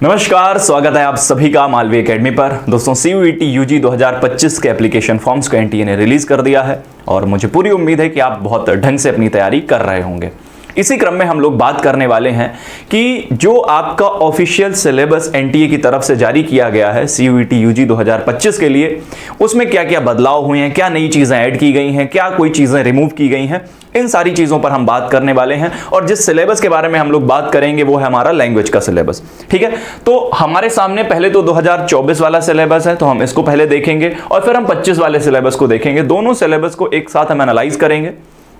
नमस्कार, स्वागत है आप सभी का मालवी एकेडमी पर। दोस्तों, CUET UG 2025 के एप्लीकेशन फॉर्म्स को NTA ने रिलीज कर दिया है और मुझे पूरी उम्मीद है कि आप बहुत ढंग से अपनी तैयारी कर रहे होंगे। इसी क्रम में हम लोग बात करने वाले हैं कि जो आपका ऑफिशियल सिलेबस NTA की तरफ से जारी किया गया है CUET UG 2025 के लिए, उसमें क्या क्या बदलाव हुए हैं, क्या नई चीज़ें ऐड की गई हैं, क्या कोई चीज़ें रिमूव की गई हैं, इन सारी चीज़ों पर हम बात करने वाले हैं। और जिस सिलेबस के बारे में हम लोग बात करेंगे वो है हमारा लैंग्वेज का सिलेबस। ठीक है, तो हमारे सामने पहले तो 2024 वाला सिलेबस है, तो हम इसको पहले देखेंगे और फिर हम 25 वाले सिलेबस को देखेंगे। दोनों सिलेबस को एक साथ हम एनालाइज करेंगे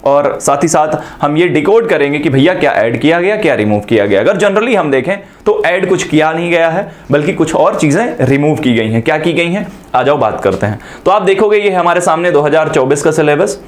और साथ ही साथ हम ये डिकोड करेंगे कि भैया क्या ऐड किया गया, क्या रिमूव किया गया। अगर जनरली हम देखें तो ऐड कुछ किया नहीं गया है, बल्कि कुछ और चीज़ें रिमूव की गई हैं। क्या की गई हैं, आ जाओ बात करते हैं। तो आप देखोगे ये हमारे सामने 2024 का सिलेबस।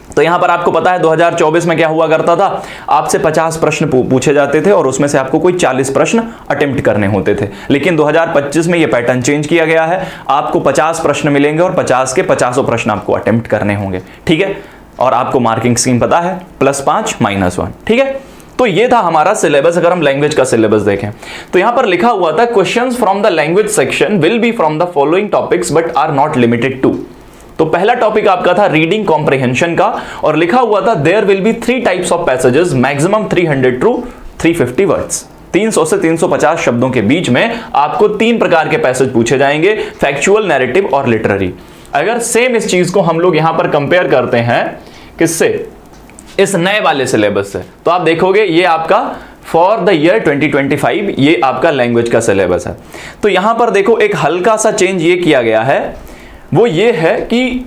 तो यहां पर आपको पता है 2024 में क्या हुआ करता था, आपसे 50 प्रश्न पूछे जाते थे और उसमें से आपको कोई 40 प्रश्न अटेम्प्ट करने होते थे। लेकिन 2025 में ये पैटर्न चेंज किया गया है, आपको 50 प्रश्न मिलेंगे और 50 के 50 प्रश्न आपको अटेम्प्ट करने होंगे। ठीक है, और आपको मार्किंग स्कीम पता है, +5 -1। ठीक है, तो ये था हमारा सिलेबस। अगर हम लैंग्वेज का सिलेबस देखें तो यहां पर लिखा हुआ था questions from the language section will be from the following topics but are not limited to. तो पहला टॉपिक आपका था रीडिंग कॉम्प्रिहेंशन का और लिखा हुआ था there will be 3 types of passages, maximum 300 to 350 words. 300 से 350 शब्दों के बीच में आपको 3 प्रकार के पैसेज पूछे जाएंगे, फैक्चुअल, नैरेटिव और लिटरेरी। अगर सेम इस चीज को हम लोग यहां पर कंपेयर करते हैं किससे, इस नए वाले सिलेबस से, तो आप देखोगे ये आपका फॉर द ईयर 2025 ये आपका लैंग्वेज का सिलेबस है। तो यहां पर देखो एक हल्का सा चेंज ये किया गया है, वो ये है कि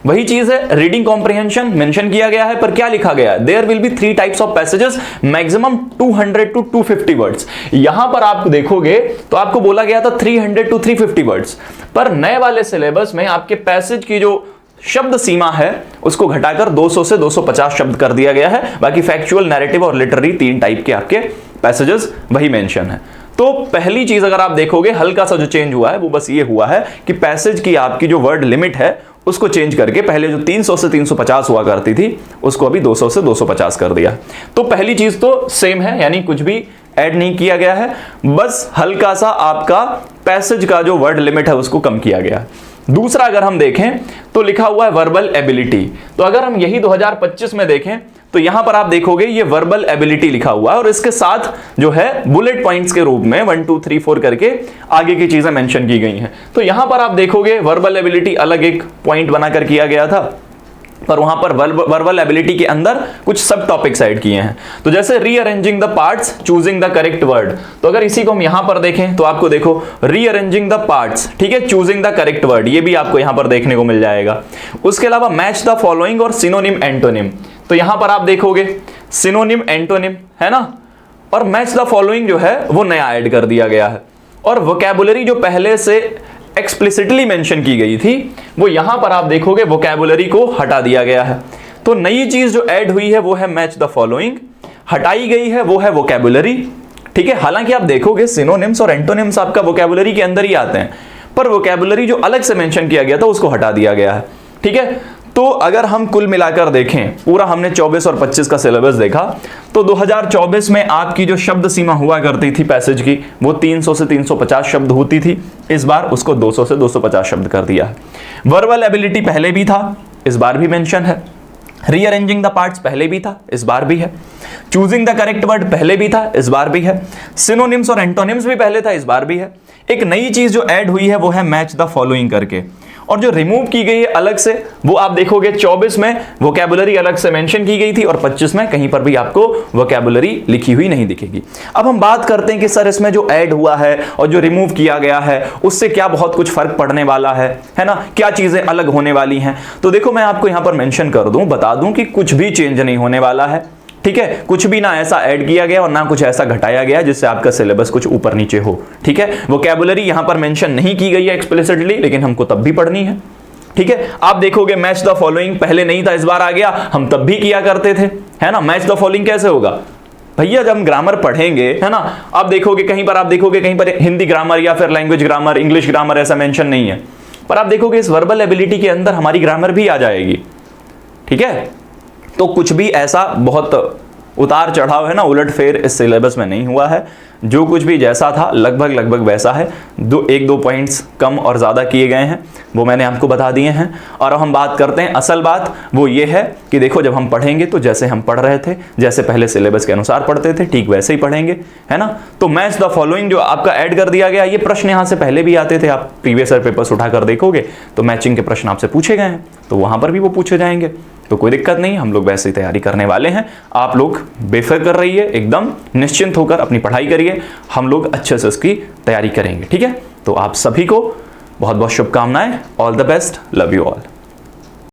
वही चीज है, रीडिंग कॉम्प्रिहेंशन मेंशन किया गया है, पर क्या लिखा गया है, there will be 3 types of passages, maximum 200 to 250 words. यहां पर आप देखोगे तो आपको बोला गया था 300 टू 350 वर्ड्स, पर नए वाले सिलेबस में आपके पैसेज की जो शब्द सीमा है उसको घटाकर 200 से 250 शब्द कर दिया गया है। बाकी फैक्चुअल, नैरेटिव और लिटरेरी 3 टाइप के आपके पैसेजेस वही मेंशन है। तो पहली चीज अगर आप देखोगे हल्का सा जो चेंज हुआ है वो बस ये हुआ है कि पैसेज की आपकी जो वर्ड लिमिट है उसको चेंज करके पहले जो 300 से 350 हुआ करती थी उसको अभी 200 से 250 कर दिया। तो पहली चीज तो सेम है, यानी कुछ भी ऐड नहीं किया गया है, बस हल्का सा आपका पैसेज का जो वर्ड लिमिट है उसको कम किया गया। दूसरा अगर हम देखें तो लिखा हुआ है वर्बल एबिलिटी। तो अगर हम यही 2025 में देखें तो यहां पर आप देखोगे ये वर्बल एबिलिटी लिखा हुआ है और इसके साथ जो है बुलेट पॉइंट्स के रूप में 1 2 3 4 करके आगे की चीजें मेंशन की गई हैं। तो यहां पर आप देखोगे वर्बल एबिलिटी अलग एक पॉइंट बनाकर किया गया था, पर वहां पर वर्बल एबिलिटी के अंदर कुछ सब टॉपिक्स ऐड किए हैं। तो जैसे rearranging the parts, choosing the correct word. तो अगर इसी को हम यहां पर देखें तो आपको देखो रीअरेंजिंग द पार्ट्स, ठीक है, चूजिंग द करेक्ट वर्ड, ये भी आपको यहां पर देखने को मिल जाएगा। उसके अलावा मैच द फॉलोइंग और सिनोनिम एंटोनिम। तो यहां पर आप देखोगे सिनोनिम एंटोनिम है ना, और मैच द फॉलोइंग जो है वो नया ऐड कर दिया गया है। और वोकैबुलरी जो पहले से एक्सप्लिसिटली मेंशन की गई थी वो यहां पर आप देखोगे वोकैबुलरी को हटा दिया गया है। तो नई चीज जो ऐड हुई है वो है मैच द फॉलोइंग, हटाई गई है वो है वोकैबुलरी। ठीक है, हालांकि आप देखोगे सिनोनिम्स और एंटोनिम्स आपका वोकैबुलरी के अंदर ही आते हैं, पर वोकैबुलरी जो अलग से मेंशन किया गया था उसको हटा दिया गया है। ठीक है, तो अगर हम कुल मिलाकर देखें, पूरा हमने 24 और 25 का सिलेबस देखा, तो 2024 में आपकी जो शब्द सीमा हुआ करती थी पैसेज की वो 300 से 350 शब्द होती थी, इस बार उसको 200 से 250 शब्द कर दिया है। वर्बल एबिलिटी पहले भी था, इस बार भी मेंशन है। रीअरेंजिंग द पार्ट्स पहले भी था, इस बार भी है। चूजिंग द करेक्ट वर्ड पहले भी था, इस बार भी है। सिनोनिम्स और एंटोनिम्स भी पहले था, इस बार भी है। एक नई चीज जो ऐड हुई है वो है मैच द फॉलोइंग करके, और जो रिमूव की गई है अलग से वो आप देखोगे 24 में वोकैबुलरी अलग से मेंशन की गई थी और 25 में कहीं पर भी आपको वोकैबुलरी लिखी हुई नहीं दिखेगी। अब हम बात करते हैं कि सर इसमें जो ऐड हुआ है और जो रिमूव किया गया है उससे क्या बहुत कुछ फर्क पड़ने वाला है ना, क्या चीजें अलग होने वाली हैं। तो देखो मैं आपको यहां पर मेंशन कर दूं, बता दूं कि कुछ भी चेंज नहीं होने वाला है। ठीक है, कुछ भी ना ऐसा ऐड किया गया और ना कुछ ऐसा घटाया गया जिससे आपका सिलेबस कुछ ऊपर नीचे हो। ठीक है, वोकैबुलरी यहां पर मेंशन नहीं की गई है एक्सप्लिसिटली, लेकिन हमको तब भी पढ़नी है। ठीक है, आप देखोगे मैच द फॉलोइंग पहले नहीं था, इस बार आ गया, हम तब भी किया करते थे, है ना। मैच द फॉलोइंग कैसे होगा भैया, जब हम ग्रामर पढ़ेंगे, है ना, आप देखोगे कहीं पर, आप देखोगे कहीं पर हिंदी ग्रामर या फिर लैंग्वेज ग्रामर, इंग्लिश ग्रामर ऐसा मेंशन नहीं है, पर आप देखोगे इस वर्बल एबिलिटी के अंदर हमारी ग्रामर भी आ जाएगी। ठीक है, तो कुछ भी ऐसा बहुत उतार चढ़ाव है ना, उलट फेर इस सिलेबस में नहीं हुआ है। जो कुछ भी जैसा था लगभग वैसा है। एक दो पॉइंट्स कम और ज़्यादा किए गए हैं, वो मैंने आपको बता दिए हैं। और अब हम बात करते हैं, असल बात वो ये है कि देखो जब हम पढ़ेंगे तो जैसे हम पढ़ रहे थे, जैसे पहले सिलेबस के अनुसार पढ़ते थे, ठीक वैसे ही पढ़ेंगे, है ना। तो मैच द फॉलोइंग जो आपका ऐड कर दिया गया, ये प्रश्न यहाँ से पहले भी आते थे। आप प्रीवियस ईयर पेपर्स उठाकर देखोगे तो मैचिंग के प्रश्न आपसे पूछे गए हैं, तो वहाँ पर भी वो पूछे जाएंगे, तो कोई दिक्कत नहीं, हम लोग वैसे ही तैयारी करने वाले हैं। आप लोग बेफिक्र रहिए, एकदम निश्चिंत होकर अपनी पढ़ाई करिए, हम लोग अच्छे से इसकी तैयारी करेंगे, ठीक है। तो आप सभी को बहुत बहुत शुभकामनाएं, all the best, love you all.